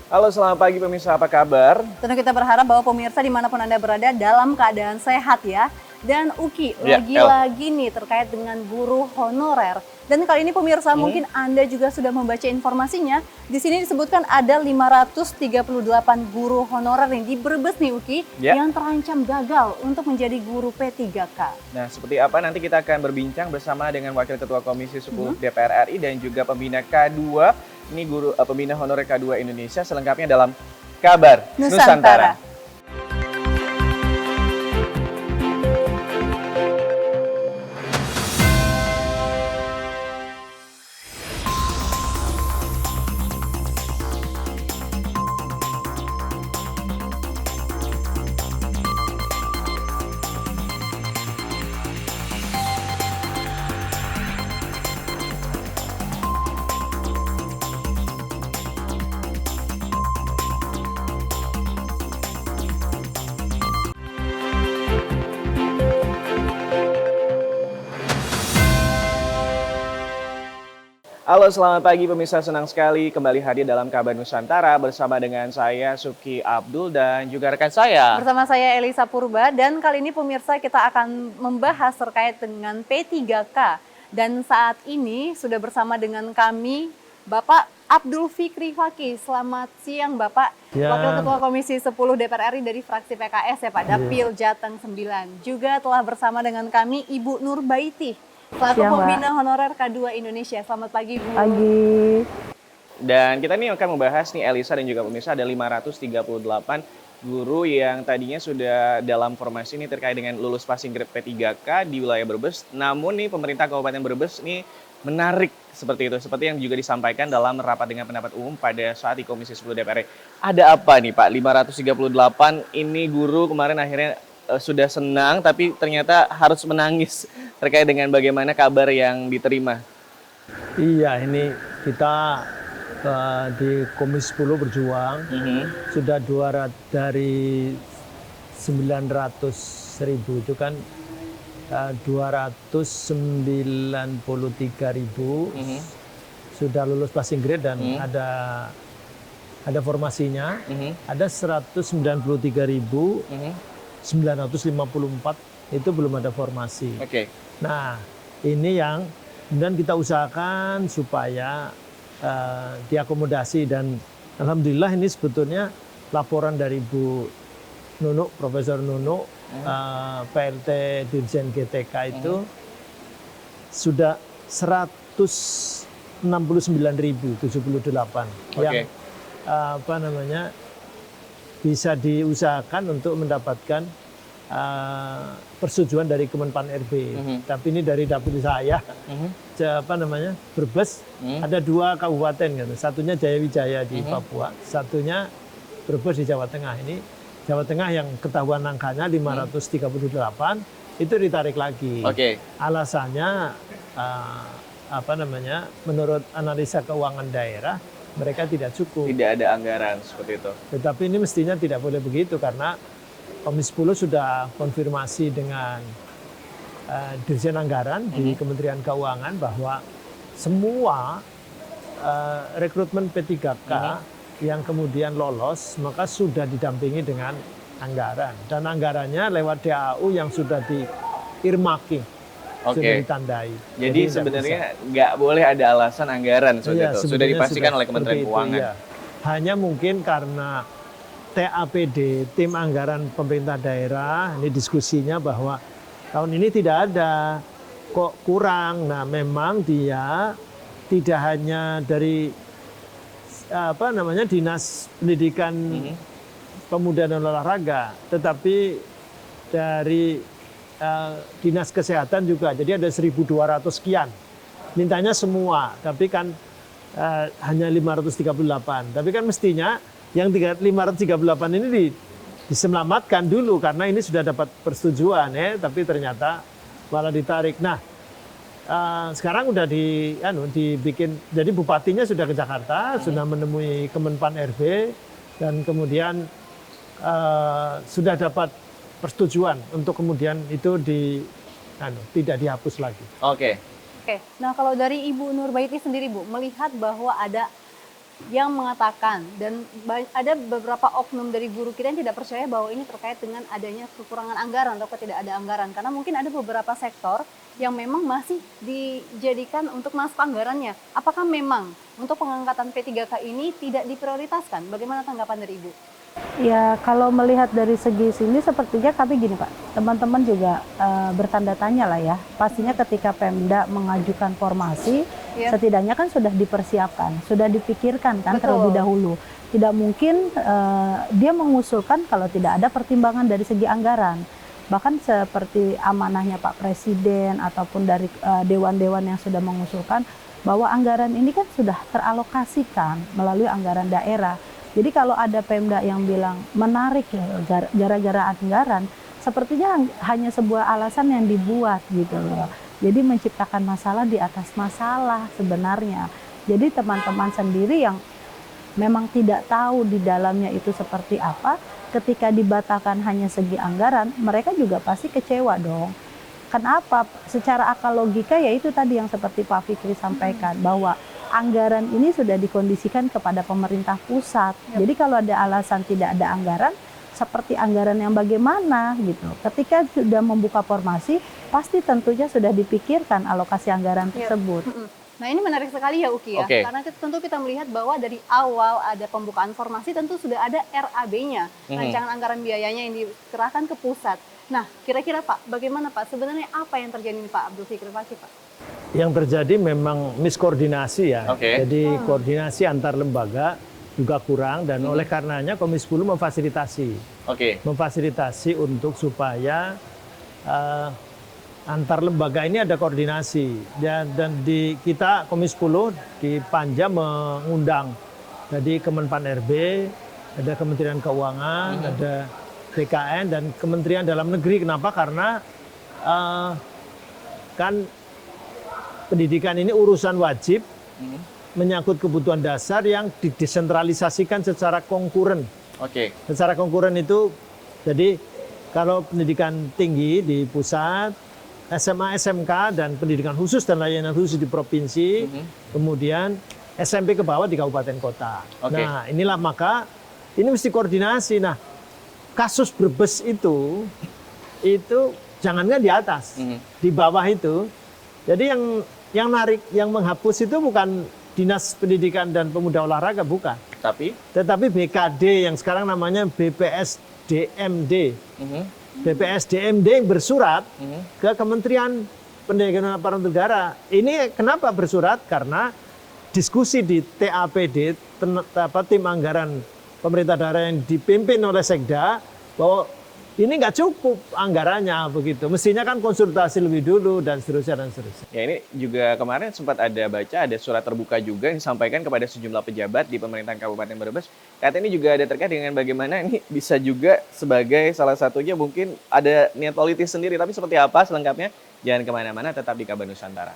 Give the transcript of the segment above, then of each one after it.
Halo, selamat pagi pemirsa, apa kabar? Tentu kita berharap bahwa pemirsa dimanapun Anda berada dalam keadaan sehat ya. Dan Uki, Ya, lagi-lagi nih terkait dengan guru honorer. Dan kali ini pemirsa mungkin Anda juga sudah membaca informasinya. Di sini disebutkan ada 538 guru honorer nih di Brebes nih Uki, Ya. yang terancam gagal untuk menjadi guru P3K. Nah, seperti apa nanti kita akan berbincang bersama dengan Wakil Ketua Komisi 10 DPR RI dan juga pembina K2, ini guru pembina honorer K2 Indonesia, selengkapnya dalam Kabar Nusantara. Halo, selamat pagi pemirsa, senang sekali kembali hadir dalam Kabar Nusantara bersama dengan saya Suki Abdul dan juga rekan saya. Bersama saya Elisa Purba dan kali ini pemirsa kita akan membahas terkait dengan P3K. Dan saat ini sudah bersama dengan kami Bapak Abdul Fikri Fakih. Selamat siang Bapak, Ya. Wakil Ketua Komisi 10 DPR RI dari fraksi PKS ya Pak, Dapil Jateng 9. Juga telah bersama dengan kami Ibu Nurbaiti, selaku Siang, Mbak. pembina honorer K2 Indonesia. Selamat pagi Bu. Pagi. Dan kita nih akan membahas nih Elisa dan juga pemirsa, ada 538 guru yang tadinya sudah dalam formasi ini terkait dengan lulus passing grade P3K di wilayah Brebes. Namun nih pemerintah Kabupaten Brebes ini menarik seperti itu. Seperti yang juga disampaikan dalam rapat dengan pendapat umum pada saat di Komisi 10 DPR. Ada apa nih Pak? 538 ini guru kemarin akhirnya sudah senang tapi ternyata harus menangis terkait dengan bagaimana kabar yang diterima. Iya, ini kita di Komisi 10 berjuang sudah 200 dari 900.000 itu kan 293.000 sudah lulus passing grade dan ada formasinya. Ada 193.954 itu belum ada formasi. Oke. Nah, ini yang kemudian kita usahakan supaya diakomodasi dan alhamdulillah ini sebetulnya laporan dari Bu Nunuk, Profesor Nunuk, PLT Dirjen GTK itu sudah 169.078 yang bisa diusahakan untuk mendapatkan persetujuan dari Kemenpan RB. Tapi ini dari dapil saya, Brebes, ada 2 kabupaten kan. Satunya Jayawijaya di Papua, satunya Brebes di Jawa Tengah. Ini Jawa Tengah yang ketahuan angkanya 538 itu ditarik lagi. Alasannya menurut analisa keuangan daerah mereka tidak cukup. Tidak ada anggaran seperti itu. Tetapi ini mestinya tidak boleh begitu karena Komisi 10 sudah konfirmasi dengan Dirjen Anggaran di Kementerian Keuangan bahwa semua rekrutmen P3K yang kemudian lolos maka sudah didampingi dengan anggaran. Dan anggarannya lewat DAU yang sudah di-earmarking, sudah ditandai. Jadi sebenarnya nggak boleh ada alasan anggaran seperti itu. Sudah dipastikan oleh Kementerian Keuangan. Iya. Hanya mungkin karena TAPD, tim anggaran pemerintah daerah, ini diskusinya bahwa tahun ini tidak ada, kok kurang. Nah, memang dia tidak hanya dari Dinas Pendidikan Pemuda dan Olahraga, tetapi dari Dinas Kesehatan juga. Jadi ada 1.200 sekian. Mintanya semua, tapi kan hanya 538. Tapi kan mestinya yang 538 ini diselamatkan dulu karena ini sudah dapat persetujuan ya, tapi ternyata malah ditarik. Nah, sekarang udah dibikin, jadi bupatinya sudah ke Jakarta, sudah menemui Kemenpan RB dan kemudian sudah dapat persetujuan untuk kemudian itu tidak dihapus lagi. Oke. Nah kalau dari Ibu Nurbaiti sendiri Bu, melihat bahwa ada yang mengatakan dan ada beberapa oknum dari guru kita yang tidak percaya bahwa ini terkait dengan adanya kekurangan anggaran atau tidak ada anggaran, karena mungkin ada beberapa sektor yang memang masih dijadikan untuk masuk anggarannya. Apakah memang untuk pengangkatan P3K ini tidak diprioritaskan? Bagaimana tanggapan dari Ibu? Ya, kalau melihat dari segi sini sepertinya kami gini Pak, teman-teman juga bertanda tanya lah ya. Pastinya ketika Pemda mengajukan formasi, setidaknya kan sudah dipersiapkan, sudah dipikirkan kan terlebih dahulu. Tidak mungkin dia mengusulkan kalau tidak ada pertimbangan dari segi anggaran. Bahkan seperti amanahnya Pak Presiden ataupun dari dewan-dewan yang sudah mengusulkan bahwa anggaran ini kan sudah teralokasikan melalui anggaran daerah. Jadi kalau ada Pemda yang bilang menarik ya gara-gara anggaran, sepertinya hanya sebuah alasan yang dibuat gitu loh. Jadi menciptakan masalah di atas masalah sebenarnya. Jadi teman-teman sendiri yang memang tidak tahu di dalamnya itu seperti apa, ketika dibatalkan hanya segi anggaran, mereka juga pasti kecewa dong. Kenapa? Secara akal logika ya itu tadi yang seperti Pak Fikri sampaikan, bahwa anggaran ini sudah dikondisikan kepada pemerintah pusat. Jadi kalau ada alasan tidak ada anggaran, seperti anggaran yang bagaimana gitu. Ketika sudah membuka formasi, pasti tentunya sudah dipikirkan alokasi anggaran tersebut. Nah ini menarik sekali ya Uki ya, karena tentu kita melihat bahwa dari awal ada pembukaan formasi tentu sudah ada RAB-nya, rancangan anggaran biayanya yang dikerahkan ke pusat. Nah kira-kira Pak, bagaimana Pak, sebenarnya apa yang terjadi nih Pak Abdul Fikri Fakih Pak? Yang terjadi memang miskoordinasi ya. Jadi koordinasi antar lembaga juga kurang dan oleh karenanya Komisi 10 memfasilitasi. Memfasilitasi untuk supaya antar lembaga ini ada koordinasi. Dan di kita Komisi 10 di Panja mengundang. Jadi Kemenpan RB, ada Kementerian Keuangan, ada BKN dan Kementerian Dalam Negeri. Kenapa? Karena kan pendidikan ini urusan wajib menyangkut kebutuhan dasar yang didesentralisasikan secara konkuren. Secara konkuren itu, jadi kalau pendidikan tinggi di pusat, SMA, SMK, dan pendidikan khusus dan layanan khusus di provinsi, kemudian SMP ke bawah di kabupaten kota. Nah inilah maka ini mesti koordinasi. Nah kasus Brebes itu jangankan di atas, di bawah itu. Jadi yang narik, yang menghapus itu bukan Dinas Pendidikan dan Pemuda Olahraga, bukan. Tetapi BKD yang sekarang namanya BPSDMD. BPSDMD yang bersurat ke Kementerian Pendidikan dan Aparatur Negara. Ini kenapa bersurat? Karena diskusi di TAPD, tim anggaran pemerintah daerah yang dipimpin oleh Sekda, bahwa ini nggak cukup anggarannya begitu. Mestinya kan konsultasi lebih dulu dan seterusnya dan seterusnya. Ya ini juga kemarin sempat ada surat terbuka juga yang disampaikan kepada sejumlah pejabat di pemerintahan Kabupaten Brebes. Katanya ini juga ada terkait dengan bagaimana ini bisa juga sebagai salah satunya mungkin ada niat politis sendiri. Tapi seperti apa selengkapnya? Jangan kemana-mana, tetap di Kabar Nusantara.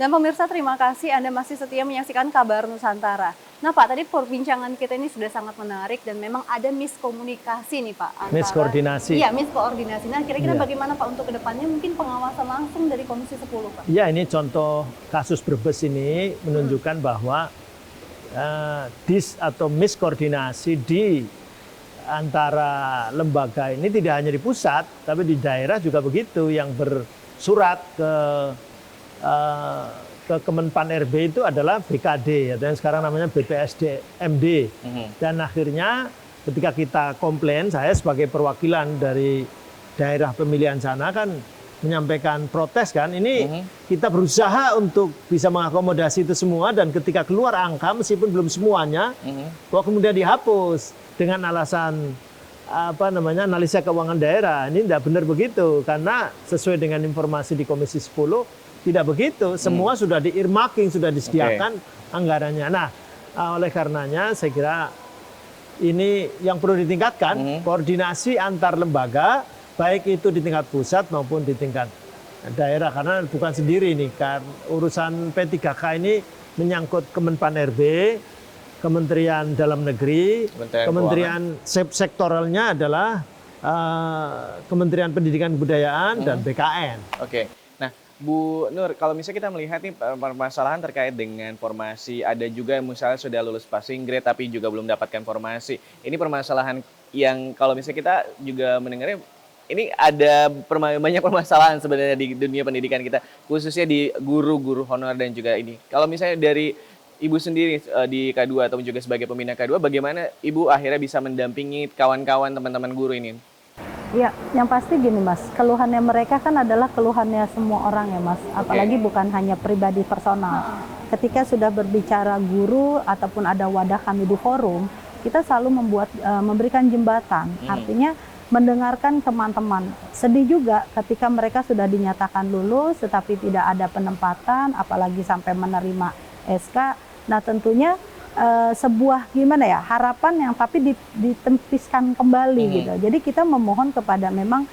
Dan pemirsa, terima kasih Anda masih setia menyaksikan Kabar Nusantara. Nah Pak, tadi perbincangan kita ini sudah sangat menarik dan memang ada miskomunikasi nih Pak. Miskoordinasi. Iya, miskoordinasi. Nah kira-kira bagaimana Pak untuk kedepannya mungkin pengawasan langsung dari Komisi 10 Pak? Ya ini contoh kasus Brebes ini menunjukkan bahwa atau miskoordinasi di antara lembaga ini tidak hanya di pusat, tapi di daerah juga begitu, yang bersurat ke Kemenpan RB itu adalah BKD atau yang sekarang namanya BPSDMD. Dan akhirnya ketika kita komplain, saya sebagai perwakilan dari daerah pemilihan sana kan menyampaikan protes kan, ini kita berusaha untuk bisa mengakomodasi itu semua, dan ketika keluar angka meskipun belum semuanya, kok kemudian dihapus dengan alasan analisa keuangan daerah. Ini tidak benar begitu, karena sesuai dengan informasi di Komisi 10 tidak begitu. Semua sudah di-earmarking, sudah disediakan anggarannya. Nah, oleh karenanya saya kira ini yang perlu ditingkatkan, koordinasi antar lembaga, baik itu di tingkat pusat maupun di tingkat daerah, karena bukan sendiri ini kan urusan P3K ini menyangkut Kemenpan RB, Kementerian Dalam Negeri, Kementerian sektoralnya adalah Kementerian Pendidikan Kebudayaan dan BKN. Oke. Nah, Bu Nur, kalau misalnya kita melihat nih permasalahan terkait dengan formasi, ada juga yang misalnya sudah lulus passing grade tapi juga belum mendapatkan formasi. Ini permasalahan yang kalau misalnya kita juga mendengarnya, ini ada banyak permasalahan sebenarnya di dunia pendidikan kita, khususnya di guru-guru honorer dan juga ini. Kalau misalnya dari Ibu sendiri di K2 atau juga sebagai pembina K2, bagaimana Ibu akhirnya bisa mendampingi kawan-kawan teman-teman guru ini? Ya, yang pasti gini Mas, keluhannya mereka kan adalah keluhannya semua orang ya Mas, apalagi bukan hanya pribadi personal. Ketika sudah berbicara guru ataupun ada wadah kami di forum, kita selalu memberikan jembatan, artinya mendengarkan teman-teman. Sedih juga ketika mereka sudah dinyatakan lulus tetapi tidak ada penempatan, apalagi sampai menerima SK. Nah tentunya sebuah harapan yang tapi ditempiskan kembali gitu. Jadi kita memohon kepada memang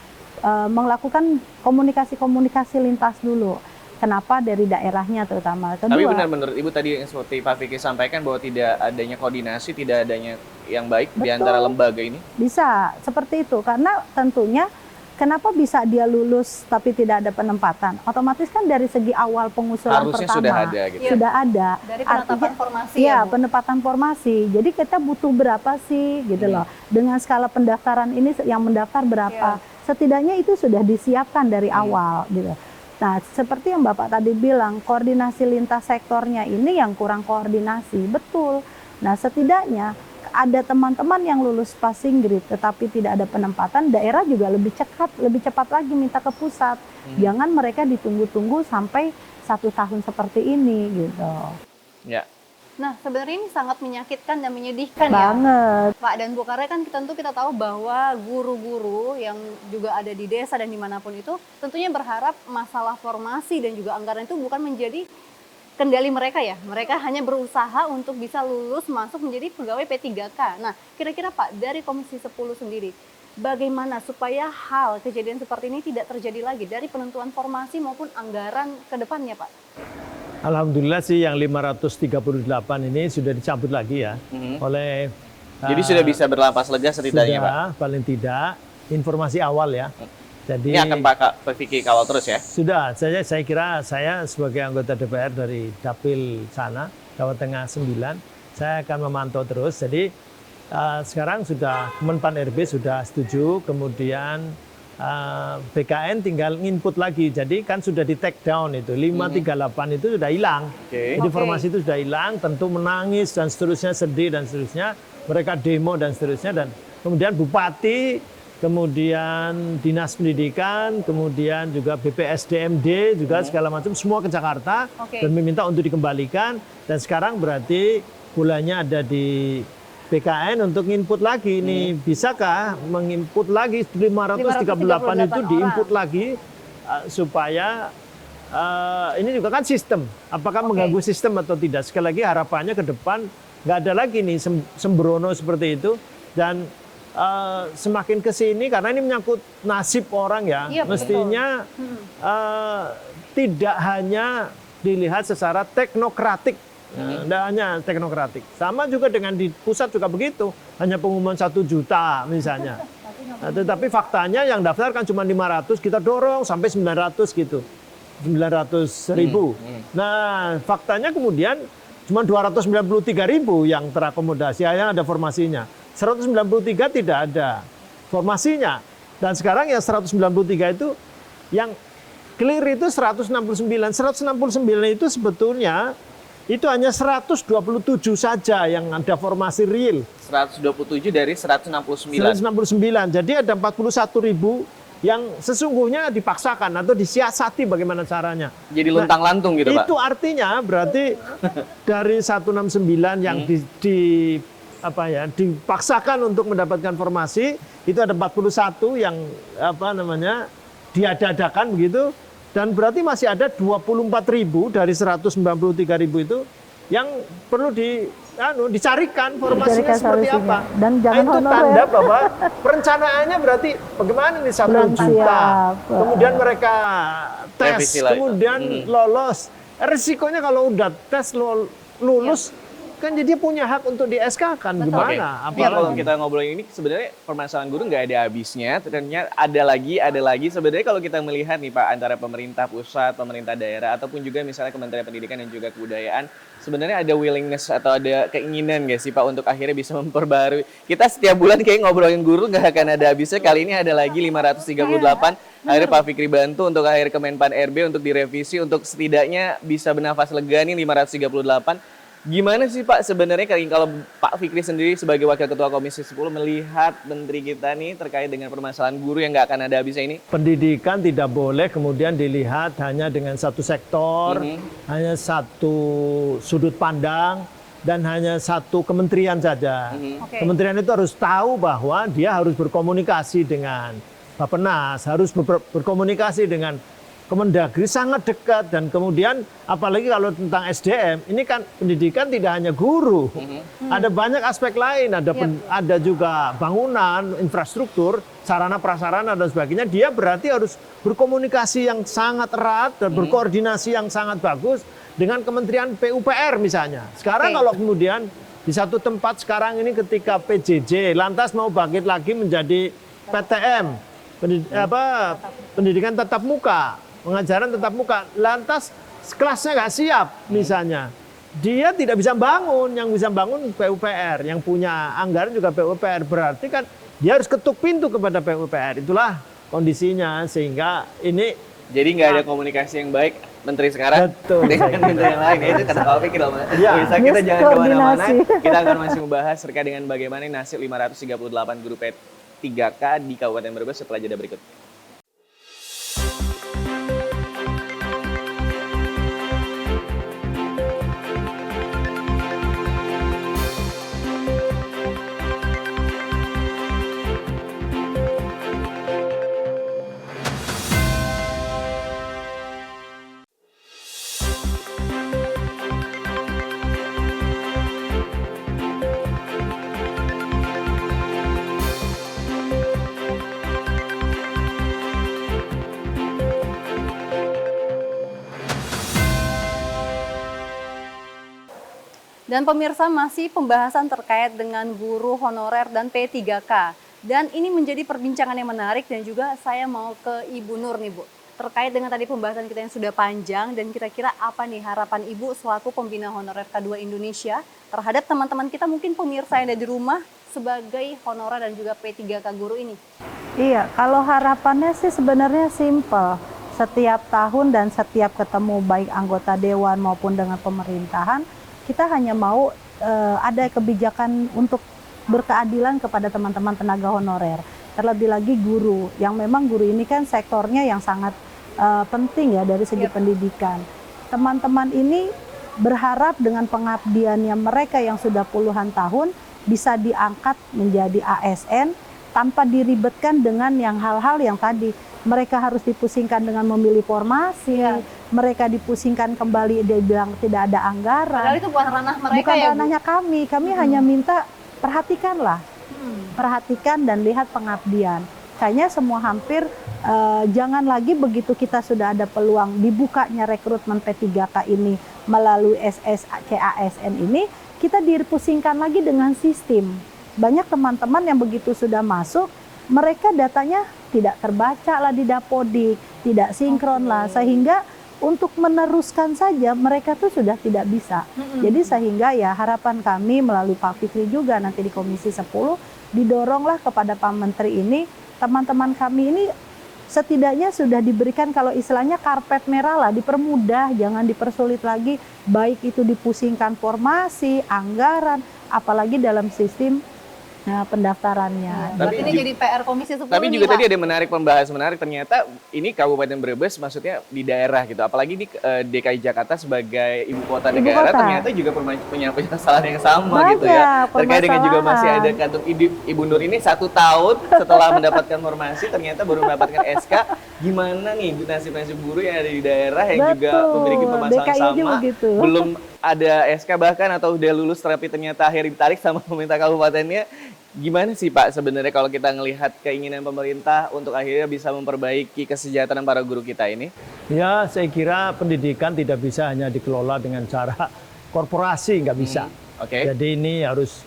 melakukan komunikasi lintas dulu. Kenapa dari daerahnya terutama. Kedua, tapi benar menurut Ibu tadi yang seperti Pak Fikri sampaikan bahwa tidak adanya koordinasi, tidak adanya yang baik di antara lembaga ini? Bisa seperti itu, karena tentunya kenapa bisa dia lulus tapi tidak ada penempatan? Otomatis kan dari segi awal pengusulan harusnya pertama sudah ada gitu. Sudah ada. Dari penetapan formasi ya, penempatan formasi. Jadi kita butuh berapa sih gitu loh. Dengan skala pendaftaran ini yang mendaftar berapa? Setidaknya itu sudah disiapkan dari awal gitu. Nah, seperti yang Bapak tadi bilang, koordinasi lintas sektornya ini yang kurang koordinasi, betul. Nah, setidaknya ada teman-teman yang lulus passing grade tetapi tidak ada penempatan, daerah juga lebih cepat lagi minta ke pusat. Jangan mereka ditunggu-tunggu sampai 1 tahun seperti ini gitu. Ya. Nah, sebenarnya ini sangat menyakitkan dan menyedihkan banget. Pak dan Bu, karena kan tentu kita tahu bahwa guru-guru yang juga ada di desa dan dimanapun itu tentunya berharap masalah formasi dan juga anggaran itu bukan menjadi kendali mereka ya. Mereka hanya berusaha untuk bisa lulus masuk menjadi pegawai P3K. Nah, kira-kira Pak, dari Komisi 10 sendiri, bagaimana supaya hal kejadian seperti ini tidak terjadi lagi dari penentuan formasi maupun anggaran ke depannya Pak? Alhamdulillah sih yang 538 ini sudah dicabut lagi ya oleh. Jadi sudah bisa berlapas lega setidaknya Pak? Sudah, paling tidak informasi awal ya. Jadi ini akan Pak Fikri kawal terus ya? Sudah, saya kira saya sebagai anggota DPR dari Dapil sana, Jawa Tengah 9, saya akan memantau terus. Jadi sekarang sudah Kemenpan RB sudah setuju, kemudian BKN tinggal input lagi. Jadi kan sudah di take down itu 538 itu sudah hilang. Jadi formasi itu sudah hilang, tentu menangis dan seterusnya, sedih dan seterusnya. Mereka demo dan seterusnya, dan kemudian bupati, kemudian dinas pendidikan, kemudian juga BPSDMD juga segala macam semua ke Jakarta dan meminta untuk dikembalikan. Dan sekarang berarti bolanya ada di BKN untuk input lagi. Ini bisakah menginput lagi 538 itu diinput lagi supaya ini juga kan sistem. Apakah mengganggu sistem atau tidak? Sekali lagi harapannya ke depan nggak ada lagi nih sembrono seperti itu, dan semakin ke sini karena ini menyangkut nasib orang ya. Mestinya tidak hanya dilihat secara teknokratik. Tidak hanya teknokratik. Sama juga dengan di pusat juga begitu. Hanya pengumuman 1 juta misalnya. Tetapi faktanya yang daftar kan cuma 500, kita dorong sampai 900 gitu. 900.000. Nah, faktanya kemudian cuma 293.000 yang terakomodasi, yang ada formasinya. 193 tidak ada formasinya. Dan sekarang yang 193 itu yang clear itu 169. 169 itu sebetulnya itu hanya 127 saja yang ada formasi real. 127 dari 169. 169. Jadi ada 41.000 yang sesungguhnya dipaksakan atau disiasati bagaimana caranya. Jadi luntang-lantung gitu Pak? Itu artinya berarti dari 169 yang dipaksakan untuk mendapatkan formasi itu ada 41 yang diadakan begitu, dan berarti masih ada 24.000 dari 193.000 itu yang perlu dicarikan formasinya seperti solusinya. apa. Dan jangan itu honorer. tanda bahwa perencanaannya berarti bagaimana nih 1 Belum juta, siap. kemudian mereka tes, Revisi lah itu. kemudian lolos. Risikonya kalau udah tes lulus, kan jadi punya hak untuk di SK kan Betul. gimana? Tapi kalau kita ngobrolin ini sebenarnya permasalahan guru nggak ada habisnya. Ternyata ada lagi. Sebenarnya kalau kita melihat nih Pak, antara pemerintah pusat, pemerintah daerah, ataupun juga misalnya Kementerian Pendidikan dan juga Kebudayaan, sebenarnya ada willingness atau ada keinginan nggak sih Pak untuk akhirnya bisa memperbarui. Kita setiap bulan kayak ngobrolin guru nggak akan ada habisnya. Kali ini ada lagi 538. Akhirnya Pak Fikri bantu untuk akhir Kemenpan RB untuk direvisi untuk setidaknya bisa bernafas lega nih 538. Gimana sih Pak sebenarnya kalau Pak Fikri sendiri sebagai Wakil Ketua Komisi 10 melihat menteri kita nih terkait dengan permasalahan guru yang nggak akan ada habisnya ini? Pendidikan tidak boleh kemudian dilihat hanya dengan satu sektor, hanya satu sudut pandang, dan hanya satu kementerian saja. Oke. Kementerian itu harus tahu bahwa dia harus berkomunikasi dengan Bappenas, harus berkomunikasi dengan Kemendagri, sangat dekat. Dan kemudian apalagi kalau tentang SDM, ini kan pendidikan tidak hanya guru, ada banyak aspek lain, ada juga bangunan, infrastruktur, sarana prasarana dan sebagainya. Dia berarti harus berkomunikasi yang sangat erat dan berkoordinasi yang sangat bagus dengan Kementerian PUPR misalnya. Sekarang kalau kemudian di satu tempat sekarang ini ketika PJJ lantas mau bangkit lagi menjadi PTM, pendidikan tatap muka, pengajaran tatap muka, lantas kelasnya nggak siap misalnya, dia tidak bisa bangun, yang bisa bangun PUPR, yang punya anggaran juga PUPR, berarti kan dia harus ketuk pintu kepada PUPR. Itulah kondisinya, sehingga ini Jadi nggak ada komunikasi yang baik menteri sekarang Betul. dengan menteri yang lain. Itu kata Pak Fikri loh. Iya. Bisa kita jangan kemana-mana. Miskoordinasi. Kita akan masih membahas terkait dengan bagaimana nasib 538 guru P3K di Kabupaten Brebes setelah jeda berikut. Dan pemirsa, masih pembahasan terkait dengan guru honorer dan P3K. Dan ini menjadi perbincangan yang menarik, dan juga saya mau ke Ibu Nur nih Bu. Terkait dengan tadi pembahasan kita yang sudah panjang, dan kira-kira apa nih harapan Ibu selaku pembina honorer K2 Indonesia terhadap teman-teman kita, mungkin pemirsa yang ada di rumah, sebagai honorer dan juga P3K guru ini? Iya, kalau harapannya sih sebenarnya simpel. Setiap tahun dan setiap ketemu baik anggota dewan maupun dengan pemerintahan, kita hanya mau ada kebijakan untuk berkeadilan kepada teman-teman tenaga honorer. Terlebih lagi guru, yang memang guru ini kan sektornya yang sangat penting ya dari segi pendidikan. Teman-teman ini berharap dengan pengabdiannya mereka yang sudah puluhan tahun bisa diangkat menjadi ASN tanpa diribetkan dengan yang hal-hal yang tadi. Mereka harus dipusingkan dengan memilih formasi, mereka dipusingkan kembali, dia bilang tidak ada anggaran. Padahal itu bukan ranah mereka, Bukan ya Bu? ranahnya kami hanya minta perhatikanlah, perhatikan dan lihat pengabdian. Kayaknya semua hampir jangan lagi begitu kita sudah ada peluang dibukanya rekrutmen P3K ini melalui SSCASN ini, kita dipusingkan lagi dengan sistem. Banyak teman-teman yang begitu sudah masuk, mereka datanya tidak terbaca lah di Dapodik, tidak sinkron lah, sehingga untuk meneruskan saja mereka tuh sudah tidak bisa. Jadi sehingga ya harapan kami melalui Pak Fikri juga nanti di Komisi 10, didoronglah kepada Pak Menteri ini, teman-teman kami ini setidaknya sudah diberikan kalau istilahnya karpet merah lah, dipermudah, jangan dipersulit lagi, baik itu dipusingkan formasi, anggaran, apalagi dalam sistem pendaftarannya. Berarti ini jadi PR Komisi 10 Tapi nih, juga Pak. tadi ada menarik ternyata ini Kabupaten Brebes maksudnya di daerah gitu. Apalagi di DKI Jakarta sebagai ibu kota Ibu negara kota. ternyata juga punya permasalahan yang sama Banyak gitu ya. Terkait dengan juga masih permasalahan. ada kantor Ibu Nur ini 1 tahun setelah mendapatkan formasi ternyata baru mendapatkan SK. Gimana nih nasib-nasib guru yang ada di daerah yang juga Betul, memiliki permasalahan DKI aja sama, begitu. belum ada SK bahkan atau udah lulus tapi ternyata akhirnya ditarik sama pemerintah kabupatennya. Gimana sih Pak sebenarnya kalau kita ngelihat keinginan pemerintah untuk akhirnya bisa memperbaiki kesejahteraan para guru kita ini? Ya, saya kira pendidikan tidak bisa hanya dikelola dengan cara korporasi, nggak bisa. Oke. Jadi ini harus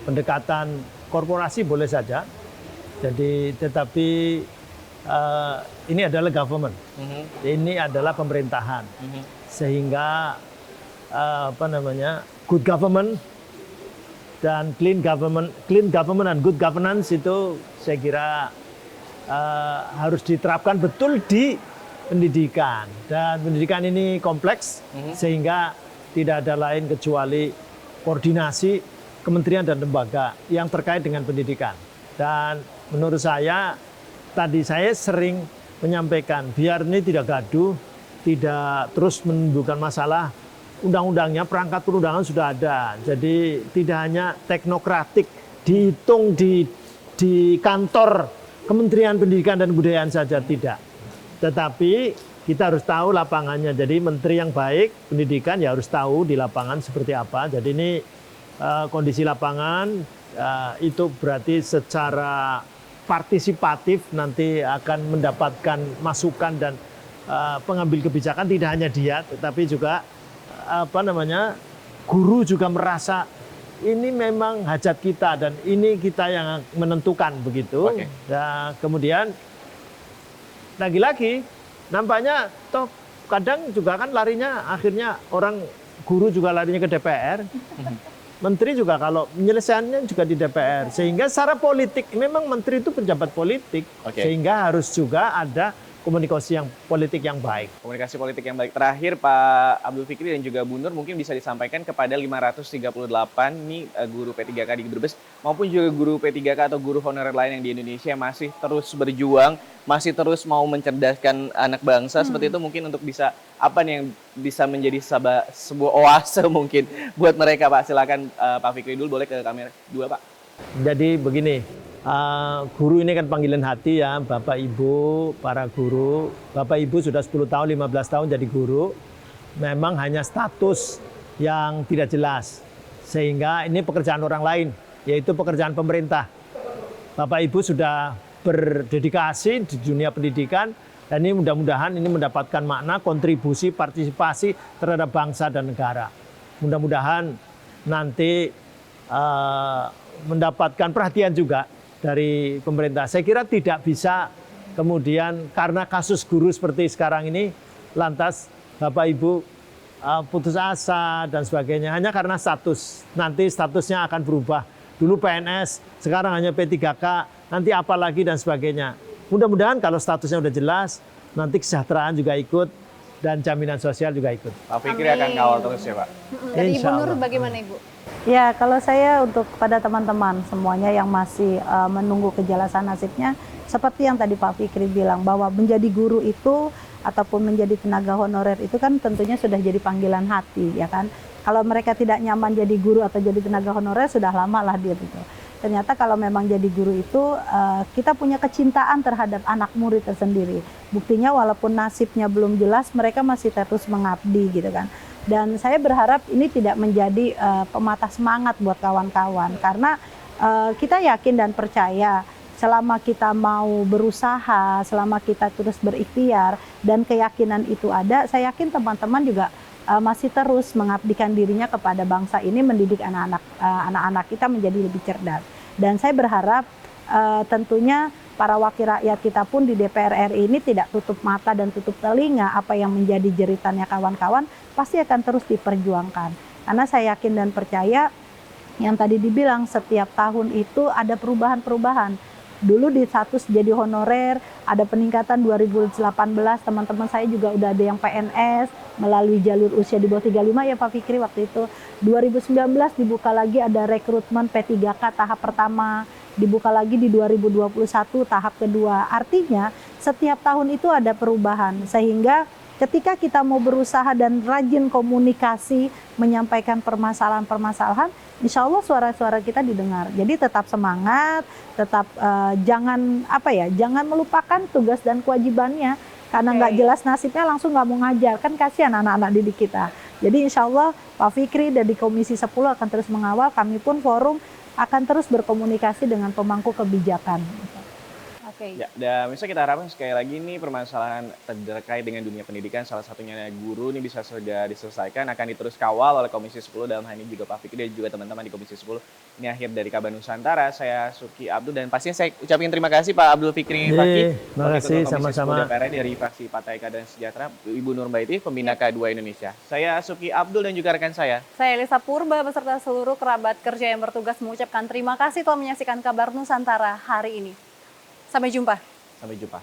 pendekatan korporasi boleh saja. Jadi tetapi ini adalah government, ini adalah pemerintahan, sehingga good government dan clean government dan good governance itu saya kira harus diterapkan betul di pendidikan, dan pendidikan ini kompleks sehingga tidak ada lain kecuali koordinasi kementerian dan lembaga yang terkait dengan pendidikan. Dan menurut saya tadi saya sering menyampaikan biar ini tidak gaduh, tidak terus menimbulkan masalah. Undang-undangnya, perangkat perundangan sudah ada. Jadi tidak hanya teknokratik, dihitung di kantor Kementerian Pendidikan dan Kebudayaan saja, tidak. Tetapi kita harus tahu lapangannya. Jadi menteri yang baik pendidikan ya harus tahu di lapangan seperti apa. Jadi ini kondisi lapangan itu berarti secara partisipatif nanti akan mendapatkan masukan dan pengambil kebijakan tidak hanya dia, tetapi juga guru juga merasa ini memang hajat kita dan ini kita yang menentukan begitu. Oke. Dan kemudian lagi-lagi nampaknya toh kadang juga kan larinya akhirnya orang guru juga larinya ke DPR. Menteri juga kalau penyelesaiannya juga di DPR, sehingga secara politik memang menteri itu pejabat politik, sehingga harus juga ada komunikasi yang politik yang baik. Komunikasi politik yang baik. Terakhir Pak Abdul Fikri dan juga Bu Nur mungkin bisa disampaikan kepada 538 nih guru P3K di Brebes maupun juga guru P3K atau guru honorer lain yang di Indonesia yang masih terus berjuang, masih terus mau mencerdaskan anak bangsa seperti itu, mungkin untuk bisa apa nih yang bisa menjadi sebuah oase mungkin buat mereka Pak. Silakan Pak Fikri dulu, boleh ke kamera 2 Pak. Jadi begini, guru ini kan panggilan hati ya, Bapak Ibu, para guru. Bapak Ibu sudah 10 tahun, 15 tahun jadi guru. Memang hanya status yang tidak jelas. Sehingga ini pekerjaan orang lain, yaitu pekerjaan pemerintah. Bapak Ibu sudah berdedikasi di dunia pendidikan, dan ini mudah-mudahan ini mendapatkan makna kontribusi partisipasi terhadap bangsa dan negara. Mudah-mudahan nanti mendapatkan perhatian juga dari pemerintah. Saya kira tidak bisa kemudian karena kasus guru seperti sekarang ini lantas Bapak Ibu putus asa dan sebagainya hanya karena status. Nanti statusnya akan berubah. Dulu PNS, sekarang hanya P3K, nanti apa lagi dan sebagainya. Mudah-mudahan kalau statusnya udah jelas, nanti kesejahteraan juga ikut dan jaminan sosial juga ikut. Pak Fikri akan kawal terus ya Pak. Dari Ibu Insya Nur Allah. bagaimana Ibu? Ya, kalau saya untuk pada teman-teman semuanya yang masih menunggu kejelasan nasibnya, seperti yang tadi Pak Fikri bilang, bahwa menjadi guru itu ataupun menjadi tenaga honorer itu kan tentunya sudah jadi panggilan hati, ya kan. Kalau mereka tidak nyaman jadi guru atau jadi tenaga honorer, sudah lama lah dia gitu. Ternyata kalau memang jadi guru itu kita punya kecintaan terhadap anak murid tersendiri. Buktinya walaupun nasibnya belum jelas, mereka masih terus mengabdi gitu kan. Dan saya berharap ini tidak menjadi pematah semangat buat kawan-kawan, karena kita yakin dan percaya selama kita mau berusaha, selama kita terus berikhtiar dan keyakinan itu ada, saya yakin teman-teman juga masih terus mengabdikan dirinya kepada bangsa ini, mendidik anak-anak kita menjadi lebih cerdas. Dan saya berharap tentunya para wakil rakyat kita pun di DPR RI ini tidak tutup mata dan tutup telinga apa yang menjadi jeritannya kawan-kawan, pasti akan terus diperjuangkan. Karena saya yakin dan percaya yang tadi dibilang setiap tahun itu ada perubahan-perubahan. Dulu di status jadi honorer, ada peningkatan 2018, teman-teman saya juga udah ada yang PNS, melalui jalur usia di bawah 35 ya Pak Fikri waktu itu. 2019 dibuka lagi ada rekrutmen P3K tahap pertama, dibuka lagi di 2021 tahap kedua. Artinya setiap tahun itu ada perubahan sehingga ketika kita mau berusaha dan rajin komunikasi menyampaikan permasalahan-permasalahan, insya Allah suara-suara kita didengar. Jadi tetap semangat, tetap jangan jangan melupakan tugas dan kewajibannya. Karena nggak jelas nasibnya langsung nggak mau ngajar, kan kasihan anak-anak didik kita. Jadi insya Allah Pak Fikri dari Komisi 10 akan terus mengawal, kami pun forum akan terus berkomunikasi dengan pemangku kebijakan. Oke. Ya, dan bisa kita harapkan sekali lagi nih permasalahan terkait dengan dunia pendidikan, salah satunya guru ini bisa sudah diselesaikan, akan diterus kawal oleh Komisi 10, dalam hal ini juga Pak Fikri dan juga teman-teman di Komisi 10. Ini akhir dari Kabar Nusantara, saya Suki Abdul, dan pastinya saya ucapin terima kasih Pak Abdul Fikri Fakih. Terima kasih, sama-sama. DPR dari fraksi Partai Keadilan Sejahtera, Ibu Nurbaiti, pembina K2 Indonesia. Saya Suki Abdul dan juga rekan saya. Saya Elisa Purba beserta seluruh kerabat kerja yang bertugas mengucapkan terima kasih telah menyaksikan Kabar Nusantara hari ini. Sampai jumpa. Sampai jumpa.